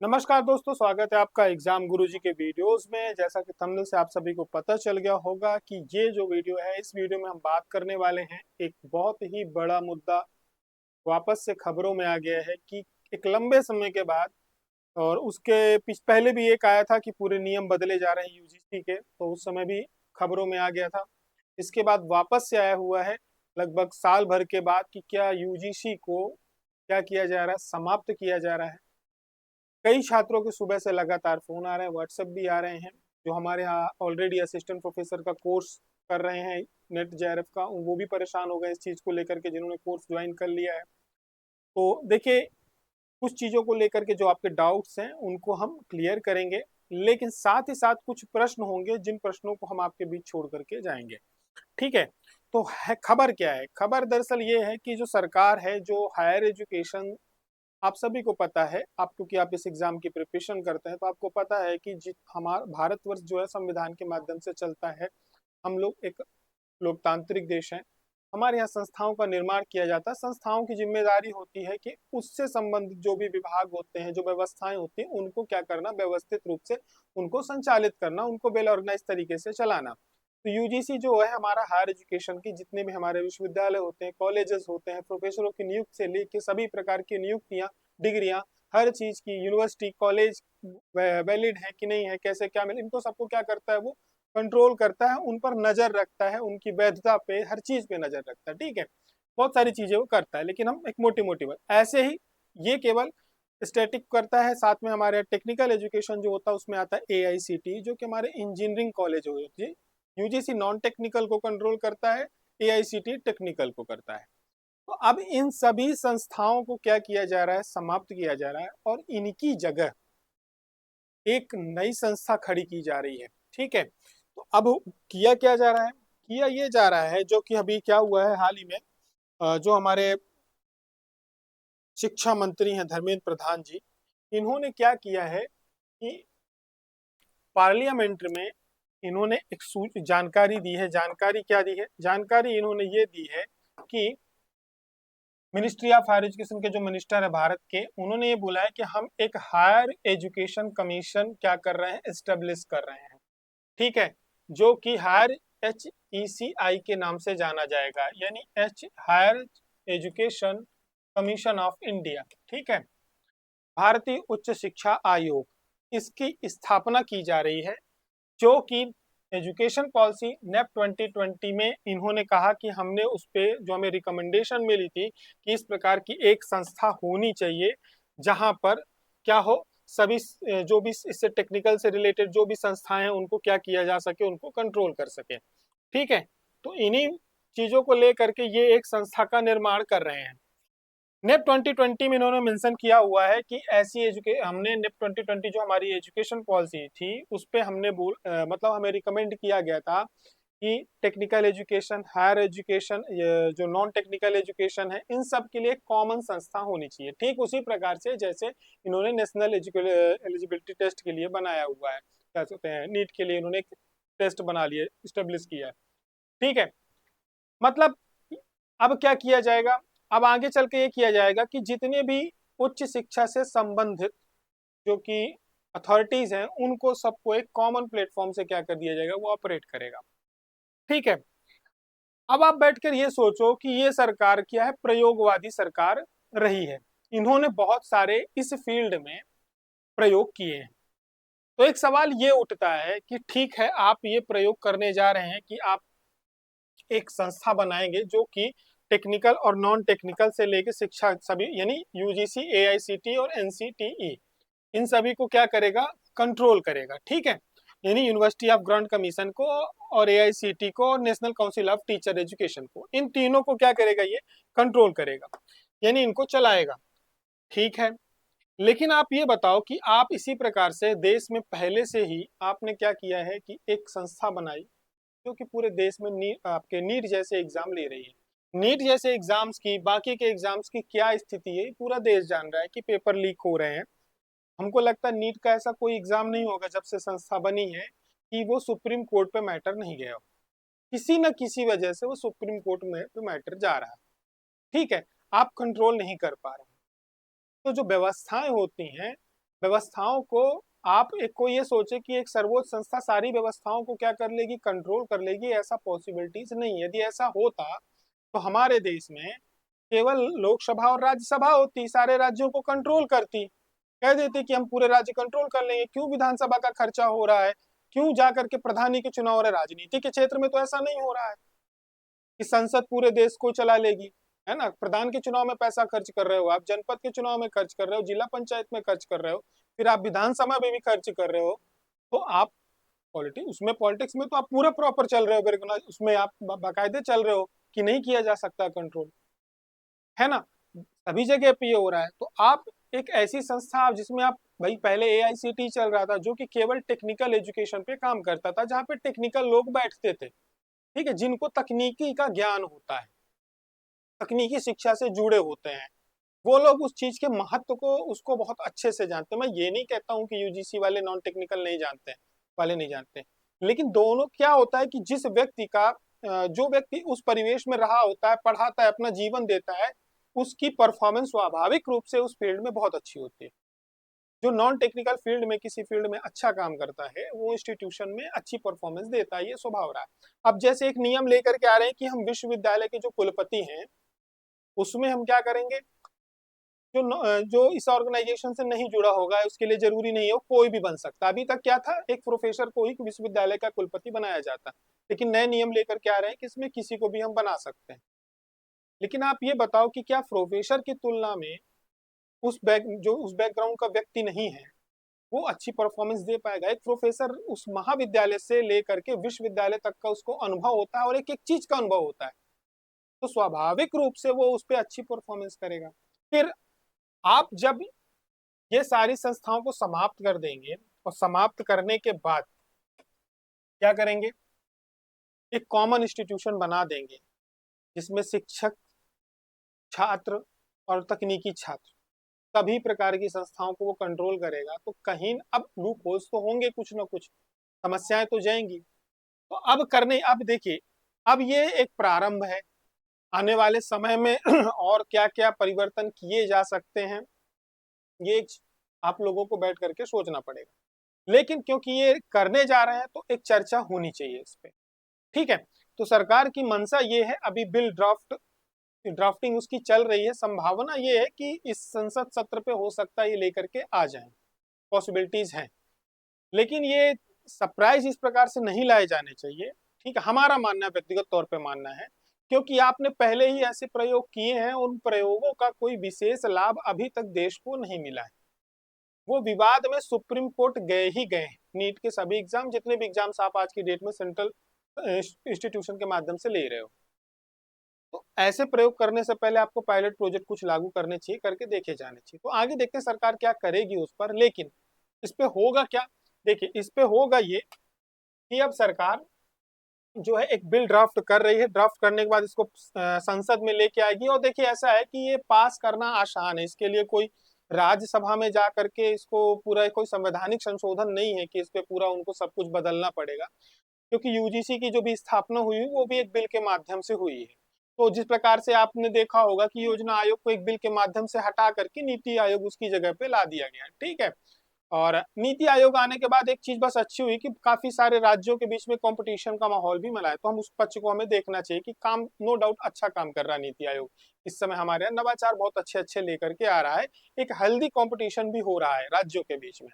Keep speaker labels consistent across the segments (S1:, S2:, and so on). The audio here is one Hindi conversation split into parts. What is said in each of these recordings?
S1: नमस्कार दोस्तों, स्वागत है आपका एग्जाम गुरुजी के वीडियोस में। जैसा कि थंबनेल से आप सभी को पता चल गया होगा कि ये जो वीडियो है, इस वीडियो में हम बात करने वाले हैं एक बहुत ही बड़ा मुद्दा वापस से खबरों में आ गया है कि एक लंबे समय के बाद, और उसके पहले भी एक आया था कि पूरे नियम बदले जा रहे हैं यूजीसी के, तो उस समय भी खबरों में आ गया था। इसके बाद वापस से आया हुआ है लगभग साल भर के बाद कि क्या यूजीसी को क्या किया जा रहा है, समाप्त किया जा रहा है। कई छात्रों के सुबह से लगातार फोन आ रहे हैं, व्हाट्सएप भी आ रहे हैं। जो हमारे यहाँ ऑलरेडी असिस्टेंट प्रोफेसर का कोर्स कर रहे हैं नेट जेआरएफ का, वो भी परेशान हो गए इस चीज को लेकर के, जिन्होंने कोर्स ज्वाइन कर लिया है। तो देखिए, कुछ चीजों को लेकर के जो आपके डाउट्स हैं उनको हम क्लियर करेंगे, लेकिन साथ ही साथ कुछ प्रश्न होंगे जिन प्रश्नों को हम आपके बीच छोड़ करके जाएंगे। ठीक है। तो खबर क्या है? खबर दरअसल ये है कि जो सरकार है, जो हायर एजुकेशन, आप सभी को पता है, आप क्योंकि आप इस एग्जाम की प्रिपरेशन करते हैं तो आपको पता है कि हमारा भारतवर्ष जो है संविधान के माध्यम से चलता है। हम लोग एक लोकतांत्रिक देश है। हमारे यहाँ संस्थाओं का निर्माण किया जाता है। संस्थाओं की जिम्मेदारी होती है कि उससे संबंधित जो भी विभाग होते हैं, जो व्यवस्थाएं होती हैं, उनको क्या करना, व्यवस्थित रूप से उनको संचालित करना, उनको वेल ऑर्गेनाइज तरीके से चलाना। तो यूजीसी जो है हमारा हायर एजुकेशन की जितने भी हमारे विश्वविद्यालय होते हैं, कॉलेजेस होते हैं, प्रोफेसरों की नियुक्ति से लेकर सभी प्रकार की नियुक्तियां, डिग्रियां, हर चीज की, यूनिवर्सिटी कॉलेज वैलिड है कि नहीं है, कैसे क्या मिले, इनको सबको क्या करता है, वो कंट्रोल करता है, उन पर नजर रखता है, उनकी वैधता पे, हर चीज पे नजर रखता है। ठीक है। बहुत सारी चीजें वो करता है, लेकिन हम एक मोटी मोटी बात ऐसे ही, ये केवल स्टैटिक करता है। साथ में हमारे टेक्निकल एजुकेशन जो होता है उसमें आता है एआईसीटी, जो कि हमारे इंजीनियरिंग कॉलेज होती है। यूजीसी नॉन टेक्निकल को कंट्रोल करता है, एआईसीटी टेक्निकल को करता है। तो अब इन सभी संस्थाओं को क्या किया जा रहा है, समाप्त किया जा रहा है, और इनकी जगह एक नई संस्था खड़ी की जा रही है। ठीक है। तो अब किया क्या जा रहा है? किया ये जा रहा है, जो कि अभी क्या हुआ है हाल ही में, जो हमारे शिक्षा मंत्री हैं धर्मेंद्र प्रधान जी, इन्होंने क्या किया है कि पार्लियामेंट में इन्होंने एक जानकारी दी है। जानकारी क्या दी है? जानकारी इन्होंने ये दी है कि मिनिस्ट्री ऑफ हायर एजुकेशन के जो मिनिस्टर है भारत के, उन्होंने ये बोला है कि हम एक हायर एजुकेशन कमीशन क्या कर रहे हैं, एस्टेब्लिश कर रहे हैं। ठीक है। जो कि हायर HECI के नाम से जाना जाएगा, यानी higher education commission of India. ठीक है। भारतीय उच्च शिक्षा आयोग, इसकी स्थापना की जा रही है। जो कि एजुकेशन पॉलिसी नेप 2020 में इन्होंने कहा कि हमने उस पे जो हमें रिकमेंडेशन मिली थी कि इस प्रकार की एक संस्था होनी चाहिए, जहां पर क्या हो, सभी जो भी इससे टेक्निकल से रिलेटेड जो भी संस्थाएं हैं उनको क्या किया जा सके, उनको कंट्रोल कर सके। ठीक है। तो इन्हीं चीजों को लेकर के ये एक संस्था का निर्माण कर रहे हैं। नेप 2020 में इन्होंने मेंशन किया हुआ है कि ऐसी हमने नेप 2020 जो हमारी एजुकेशन पॉलिसी थी उस पे हमने मतलब हमें रिकमेंड किया गया था कि टेक्निकल एजुकेशन, हायर एजुकेशन, जो नॉन टेक्निकल एजुकेशन है, इन सब के लिए कॉमन संस्था होनी चाहिए। ठीक उसी प्रकार से जैसे इन्होंने नेशनल एलिजिबिलिटी टेस्ट के लिए बनाया हुआ है, क्या कहते हैं, नीट के लिए इन्होंने एक टेस्ट बना लिया, स्टेब्लिश किया है। ठीक है। मतलब अब क्या किया जाएगा? अब आगे चल के ये किया जाएगा कि जितने भी उच्च शिक्षा से संबंधित जो कि अथॉरिटीज हैं, उनको सबको एक कॉमन प्लेटफॉर्म से क्या कर दिया जाएगा, वो ऑपरेट करेगा। ठीक है। अब आप बैठकर ये सोचो कि ये सरकार क्या है, प्रयोगवादी सरकार रही है। इन्होंने बहुत सारे इस फील्ड में प्रयोग किए हैं। तो एक सवाल ये उठता है कि ठीक है, आप ये प्रयोग करने जा रहे हैं कि आप एक संस्था बनाएंगे जो कि टेक्निकल और नॉन टेक्निकल से लेके शिक्षा सभी, यानी यूजीसी, एआईसीटी और एनसीटीई, इन सभी को क्या करेगा, कंट्रोल करेगा। ठीक है। यानी यूनिवर्सिटी ऑफ ग्रांट कमीशन को, और एआईसीटी को, और national council of teacher education को, इन तीनों को क्या करेगा, ये कंट्रोल करेगा, यानी इनको चलाएगा। ठीक है। लेकिन आप ये बताओ कि आप इसी प्रकार से देश में पहले से ही आपने क्या किया है कि एक संस्था बनाई जो कि पूरे देश में आपके नीट जैसे एग्जाम ले रही है। नीट जैसे एग्जाम्स की, बाकी के एग्जाम्स की क्या स्थिति है, पूरा देश जान रहा है कि पेपर लीक हो रहे हैं। हमको लगता है नीट का ऐसा कोई एग्जाम नहीं होगा जब से संस्था बनी है कि वो सुप्रीम कोर्ट पे मैटर नहीं गया हो। किसी न किसी वजह से वो सुप्रीम कोर्ट में पे मैटर जा रहा है। ठीक है। आप कंट्रोल नहीं कर पा रहे। तो जो व्यवस्थाएं होती हैं व्यवस्थाओं को आप एक को ये सोचे कि एक सर्वोच्च संस्था सारी व्यवस्थाओं को क्या कर लेगी, कंट्रोल कर लेगी, ऐसा पॉसिबिलिटीज नहीं है। यदि ऐसा होता तो हमारे देश में केवल लोकसभा और राज्यसभा होती, सारे राज्यों को कंट्रोल करती, कह देती कि हम पूरे राज्य कंट्रोल कर लेंगे। क्यों विधानसभा का खर्चा हो रहा है, क्यों जा करके प्रधानी के चुनाव हो रहे? राजनीति के क्षेत्र में तो ऐसा नहीं हो रहा है कि संसद पूरे देश को चला लेगी, है ना। प्रधान के चुनाव में पैसा खर्च कर रहे हो आप, जनपद के चुनाव में खर्च कर रहे हो, जिला पंचायत में खर्च कर रहे हो, फिर आप विधानसभा में भी खर्च कर रहे हो। तो आप पॉलिटिक्स में तो आप पूरा प्रॉपर चल रहे हो, उसमें आप बाकायदे चल रहे हो कि नहीं किया जा सकता कंट्रोल, है ना। सभी जगह पे ये हो रहा है। तो आप एक ऐसी संस्था आप जिसमें आप भाई, पहले एआईसीटी चल रहा था जो कि केवल टेक्निकल एजुकेशन पे काम करता था, जहाँ पे टेक्निकल लोग बैठते थे, ठीक है, जिनको तकनीकी का ज्ञान होता है, तकनीकी शिक्षा से जुड़े होते हैं, वो लोग उस चीज के महत्व को उसको बहुत अच्छे से जानते हैं। मैं ये नहीं कहता हूँ कि यूजीसी वाले नॉन टेक्निकल नहीं जानते हैं, वाले नहीं जानते हैं, लेकिन दोनों क्या होता है कि जिस व्यक्ति का जो व्यक्ति उस परिवेश में रहा होता है, पढ़ाता है, अपना जीवन देता है, उसकी परफॉर्मेंस स्वाभाविक रूप से उस फील्ड में बहुत अच्छी होती है। जो नॉन टेक्निकल फील्ड में किसी फील्ड में अच्छा काम करता है, वो इंस्टीट्यूशन में अच्छी परफॉर्मेंस देता है, ये स्वभाव रहा है। अब जैसे एक नियम लेकर के आ रहे हैं कि हम विश्वविद्यालय के जो कुलपति हैं उसमें हम क्या करेंगे, जो इस ऑर्गेनाइजेशन से नहीं जुड़ा होगा, उसके लिए जरूरी नहीं है, वो कोई भी बन सकता। अभी तक क्या था, एक प्रोफेसर को ही विश्वविद्यालय का कुलपति बनाया जाता, लेकिन नए नियम लेकर के आ रहे हैं कि इसमें किसी को भी हम बना सकते हैं। लेकिन आप ये बताओ कि क्या प्रोफेसर की तुलना में जो उस बैकग्राउंड का व्यक्ति नहीं है वो अच्छी परफॉर्मेंस दे पाएगा? एक प्रोफेसर उस महाविद्यालय से लेकर के विश्वविद्यालय तक का उसको अनुभव होता है और एक एक चीज का अनुभव होता है, तो स्वाभाविक रूप से वो उस पर अच्छी परफॉर्मेंस करेगा। फिर आप जब ये सारी संस्थाओं को समाप्त कर देंगे और समाप्त करने के बाद क्या करेंगे, एक कॉमन इंस्टीट्यूशन बना देंगे जिसमें शिक्षक, छात्र और तकनीकी छात्र सभी प्रकार की संस्थाओं को वो कंट्रोल करेगा। तो कहीं अब लूप होल्स तो होंगे, कुछ ना कुछ समस्याएं तो जाएंगी। तो अब देखिए, अब ये एक प्रारंभ है, आने वाले समय में और क्या क्या परिवर्तन किए जा सकते हैं, ये आप लोगों को बैठ करके सोचना पड़ेगा। लेकिन क्योंकि ये करने जा रहे हैं तो एक चर्चा होनी चाहिए इस पे, ठीक है। तो सरकार की मंशा ये है, अभी बिल ड्राफ्टिंग उसकी चल रही है, संभावना ये है कि इस संसद सत्र पे हो सकता है ये लेकर के आ जाए, पॉसिबिलिटीज हैं। लेकिन ये सरप्राइज इस प्रकार से नहीं लाए जाने चाहिए, ठीक है, हमारा मानना है, व्यक्तिगत तौर पे मानना है, क्योंकि आपने पहले ही ऐसे प्रयोग किए हैं, उन प्रयोगों का कोई विशेष लाभ अभी तक देश को नहीं मिला है। वो विवाद में सुप्रीम कोर्ट गए ही गए हैं। नीट के सभी एग्जाम, जितने भी एग्जाम्स आप आज की डेट में सेंट्रल इंस्टीट्यूशन के माध्यम से ले रहे हो, तो ऐसे प्रयोग करने से पहले आपको पायलट प्रोजेक्ट कुछ लागू करने चाहिए, करके देखे जाने चाहिए। तो आगे देखते हैं सरकार क्या करेगी उस पर। लेकिन इस पे होगा क्या, देखिए इस पे होगा ये कि अब सरकार जो है एक बिल ड्राफ्ट कर रही है, ड्राफ्ट करने के बाद इसको संसद में लेके आएगी। और देखिए ऐसा है कि ये पास करना आसान है, इसके लिए कोई राज्यसभा में जा करके इसको पूरा कोई संवैधानिक संशोधन नहीं है कि इस पे पूरा उनको सब कुछ बदलना पड़ेगा, क्योंकि यूजीसी की जो भी स्थापना हुई वो भी एक बिल के माध्यम से हुई है। तो जिस प्रकार से आपने देखा होगा कि योजना आयोग को एक बिल के माध्यम से हटा करके नीति आयोग उसकी जगह पे ला दिया गया, ठीक है। और नीति आयोग आने के बाद एक चीज बस अच्छी हुई कि काफी सारे राज्यों के बीच में कंपटीशन का माहौल भी मिला है, तो हम उस पक्ष को हमें देखना चाहिए कि काम नो डाउट अच्छा काम कर रहा है नीति आयोग। इस समय हमारे यहाँ नवाचार बहुत अच्छे अच्छे लेकर के आ रहा है, एक हेल्दी कंपटीशन भी हो रहा है राज्यों के बीच में।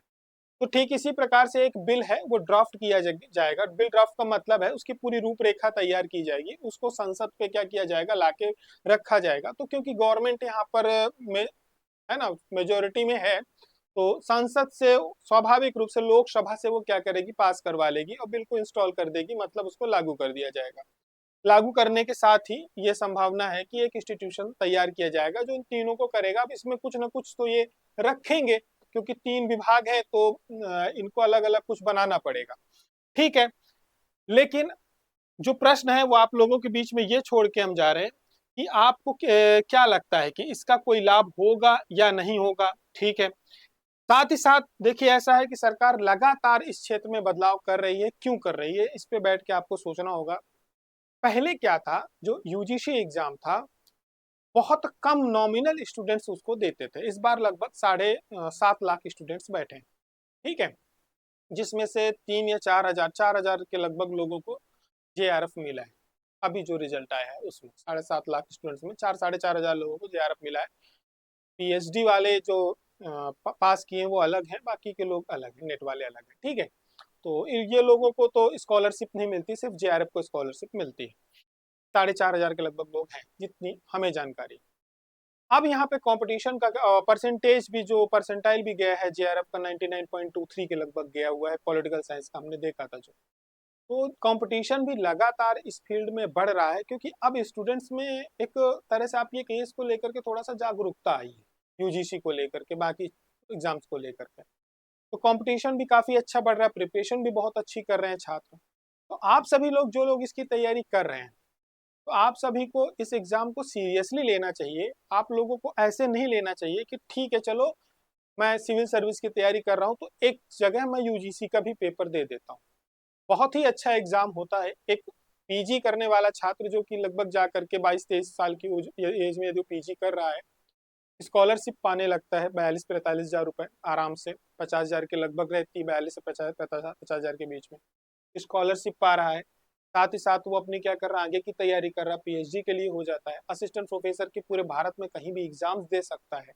S1: तो ठीक इसी प्रकार से एक बिल है वो ड्राफ्ट किया जाएगा। बिल ड्राफ्ट का मतलब है उसकी पूरी रूपरेखा तैयार की जाएगी, उसको संसद पे क्या किया जाएगा, लाके रखा जाएगा। तो क्योंकि गवर्नमेंट यहाँ पर है ना, मेजोरिटी में है, तो संसद से स्वाभाविक रूप से लोकसभा से वो क्या करेगी, पास करवा लेगी और बिल को इंस्टॉल कर देगी, मतलब उसको लागू कर दिया जाएगा। लागू करने के साथ ही ये संभावना है कि एक इंस्टीट्यूशन तैयार किया जाएगा जो इन तीनों को करेगा। अब इसमें कुछ ना कुछ तो ये रखेंगे, क्योंकि 3 विभाग है तो इनको अलग अलग कुछ बनाना पड़ेगा, ठीक है। लेकिन जो प्रश्न है वो आप लोगों के बीच में ये छोड़ के हम जा रहे हैं कि आपको क्या लगता है कि इसका कोई लाभ होगा या नहीं होगा, ठीक है। साथ ही साथ देखिए ऐसा है कि सरकार लगातार इस क्षेत्र में बदलाव कर रही है, क्यों कर रही है, इस पे बैठ के आपको सोचना होगा। पहले क्या था, जो यूजीसी एग्जाम था बहुत कम नॉमिनल स्टूडेंट्स उसको देते थे। इस बार लगभग 7.5 लाख स्टूडेंट्स बैठे हैं, ठीक है, जिसमें से 3 या 4 हजार के लगभग लोगों को जेआरएफ मिला है। अभी जो रिजल्ट आया है उसमें 7.5 लाख स्टूडेंट्स में 4-4.5 हजार लोगों को जेआरएफ मिला है। पीएचडी वाले जो पास किए वो अलग हैं, बाकी के लोग अलग हैं, नेट वाले अलग हैं, ठीक है। तो ये लोगों को तो स्कॉलरशिप नहीं मिलती, सिर्फ जेआरएफ को स्कॉलरशिप मिलती है। 4.5 हजार के लगभग लोग हैं जितनी हमें जानकारी। अब यहाँ पे कंपटीशन का परसेंटेज भी, जो परसेंटाइल भी गया है जेआरएफ का 99.23 के लगभग गया हुआ है, पॉलिटिकल साइंस का हमने देखा था जो। तो कंपटीशन भी लगातार इस फील्ड में बढ़ रहा है, क्योंकि अब स्टूडेंट्स में एक तरह से आप ये कहिए इसको लेकर के थोड़ा सा जागरूकता आई है, यूजीसी को लेकर के, बाकी एग्जाम्स को लेकर के। तो कंपटीशन भी काफी अच्छा बढ़ रहा है, प्रिपरेशन भी बहुत अच्छी कर रहे हैं छात्र। तो आप सभी लोग जो लोग इसकी तैयारी कर रहे हैं, तो आप सभी को इस एग्जाम को सीरियसली लेना चाहिए। आप लोगों को ऐसे नहीं लेना चाहिए कि ठीक है चलो मैं सिविल सर्विस की तैयारी कर रहा हूँ तो एक जगह मैं यूजीसी का भी पेपर दे देता हूँ। बहुत ही अच्छा एग्जाम होता है। एक पीजी करने वाला छात्र जो कि लगभग जा करके 22-23 साल की एज में जो पीजी कर रहा है, स्कॉलरशिप पाने लगता है 42-43 हजार रुपए आराम से, 50 हजार के लगभग रहती है, 42 से 50 हजार के बीच में स्कॉलरशिप पा रहा है। साथ ही साथ वो अपनी क्या कर रहा है, आगे की तैयारी कर रहा है, पीएचडी के लिए हो जाता है, असिस्टेंट प्रोफेसर की पूरे भारत में कहीं भी एग्जाम्स दे सकता है,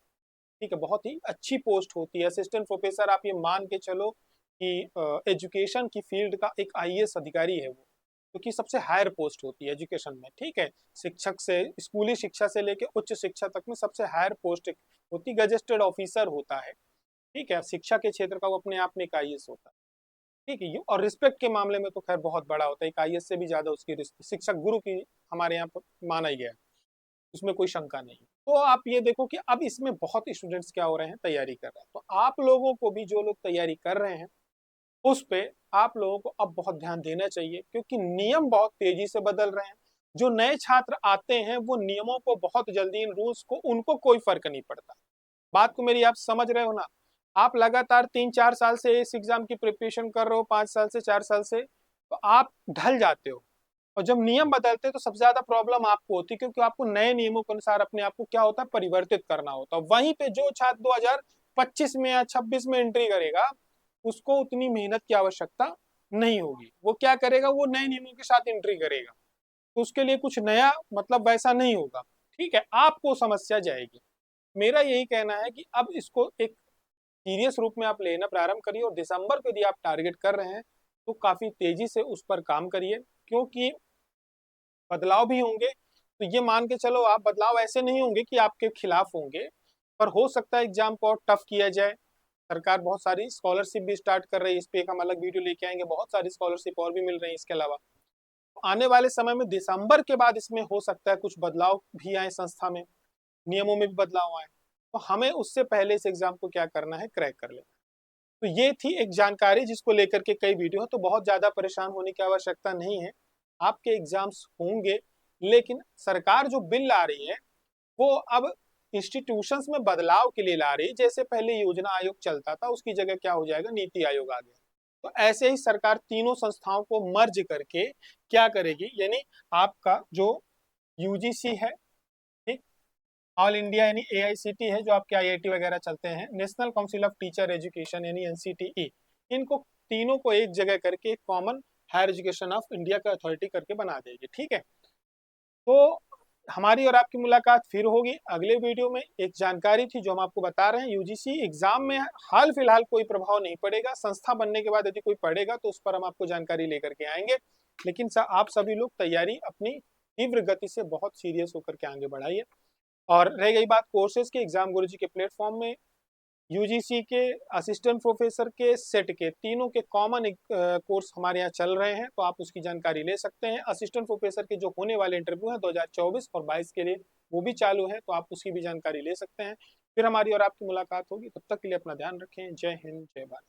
S1: ठीक है। बहुत ही अच्छी पोस्ट होती है असिस्टेंट प्रोफेसर। आप ये मान के चलो कि एजुकेशन की फील्ड का एक आईएएस अधिकारी है वो, क्योंकि सबसे हायर पोस्ट होती है एजुकेशन में, ठीक है। शिक्षक से, स्कूली शिक्षा से लेके उच्च शिक्षा तक में सबसे हायर पोस्ट होती, गजेस्टेड ऑफिसर होता है, ठीक है। शिक्षा के क्षेत्र का वो अपने आप में एक आईएएस होता है, ठीक है। और रिस्पेक्ट के मामले में तो खैर बहुत बड़ा होता है, एक आईएएस से भी ज्यादा उसकी शिक्षक गुरु की हमारे यहाँ पर माना ही गया है, उसमें कोई शंका नहीं। तो आप ये देखो कि अब इसमें बहुत स्टूडेंट्स क्या हो रहे हैं, तैयारी कर रहे हैं। तो आप लोगों को भी, जो लोग तैयारी कर रहे हैं, उस पे आप लोगों को अब बहुत ध्यान देना चाहिए, क्योंकि नियम बहुत तेजी से बदल रहे हैं। जो नए छात्र आते हैं वो नियमों को बहुत जल्दी, इन रूल्स को, उनको कोई फर्क नहीं पड़ता। बात को मेरी आप समझ रहे हो ना। आप लगातार 3-4 साल से इस एग्जाम की प्रिपरेशन कर रहे हो, 5 साल से, 4 साल से, तो आप ढल जाते हो। और जब नियम बदलते हैं तो सबसे ज्यादा प्रॉब्लम आपको होती है, क्योंकि आपको नए नियमों के अनुसार अपने आप को क्या होता है, परिवर्तित करना होता है। वहीं पे जो छात्र 2025 में या 26 में एंट्री करेगा, उसको उतनी मेहनत की आवश्यकता नहीं होगी। वो क्या करेगा, वो नए नियमों के साथ एंट्री करेगा, तो उसके लिए कुछ नया मतलब वैसा नहीं होगा, ठीक है। आपको समस्या जाएगी। मेरा यही कहना है कि अब इसको एक सीरियस रूप में आप लेना प्रारंभ करिए, और दिसंबर को यदि आप टारगेट कर रहे हैं तो काफी तेजी से उस पर काम करिए, क्योंकि बदलाव भी होंगे। तो ये मान के चलो, आप बदलाव ऐसे नहीं होंगे कि आपके खिलाफ होंगे, पर हो सकता है एग्जाम को और टफ किया जाए। सरकार बहुत सारी स्कॉलरशिप भी स्टार्ट कर रही है, इस पे एक हम अलग वीडियो लेके आएंगे। बहुत सारी स्कॉलरशिप और भी मिल रही है इसके अलावा। आने वाले समय में दिसंबर के बाद इसमें हो सकता है कुछ बदलाव भी आए, संस्था में नियमों में भी बदलाव आए, तो हमें उससे पहले इस एग्जाम को क्या करना है, क्रैक कर लेना। तो ये थी एक जानकारी जिसको लेकर के कई वीडियो है, तो बहुत ज्यादा परेशान होने की आवश्यकता नहीं है। आपके एग्जाम्स होंगे, लेकिन सरकार जो बिल ला रही है वो अब इंस्टीट्यूशंस में बदलाव के लिए ला रही है। जैसे पहले योजना आयोग चलता था, उसकी जगह क्या हो जाएगा, नीति आयोग आ गया। तो ऐसे ही सरकार तीनों संस्थाओं को मर्ज करके क्या करेगी, यानी आपका जो यूजीसी है, ठीक, ऑल इंडिया यानी एआईसीटी है, जो आपके आईआईटी वगैरह चलते हैं, national council of teacher education यानी एनसीटीई, इनको तीनों को एक जगह करके common higher education of India का अथॉरिटी करके बना देगी, ठीक है। तो हमारी और आपकी मुलाकात फिर होगी अगले वीडियो में। एक जानकारी थी जो हम आपको बता रहे हैं, यूजीसी एग्जाम में हाल फिलहाल कोई प्रभाव नहीं पड़ेगा, संस्था बनने के बाद यदि कोई पड़ेगा तो उस पर हम आपको जानकारी लेकर के आएंगे। लेकिन आप सभी लोग तैयारी अपनी तीव्र गति से बहुत सीरियस होकर के आगे बढ़ाइए। और रह गई बात कोर्सेज के, एग्जाम गुरुजी के प्लेटफॉर्म में यूजीसी के, असिस्टेंट प्रोफेसर के, सेट के, तीनों के कॉमन कोर्स हमारे यहाँ चल रहे हैं, तो आप उसकी जानकारी ले सकते हैं। असिस्टेंट प्रोफेसर के जो होने वाले इंटरव्यू हैं 2024 और 22 के लिए, वो भी चालू है, तो आप उसकी भी जानकारी ले सकते हैं। फिर हमारी और आपकी मुलाकात होगी, तब तक के लिए अपना ध्यान रखें। जय हिंद, जय भारत।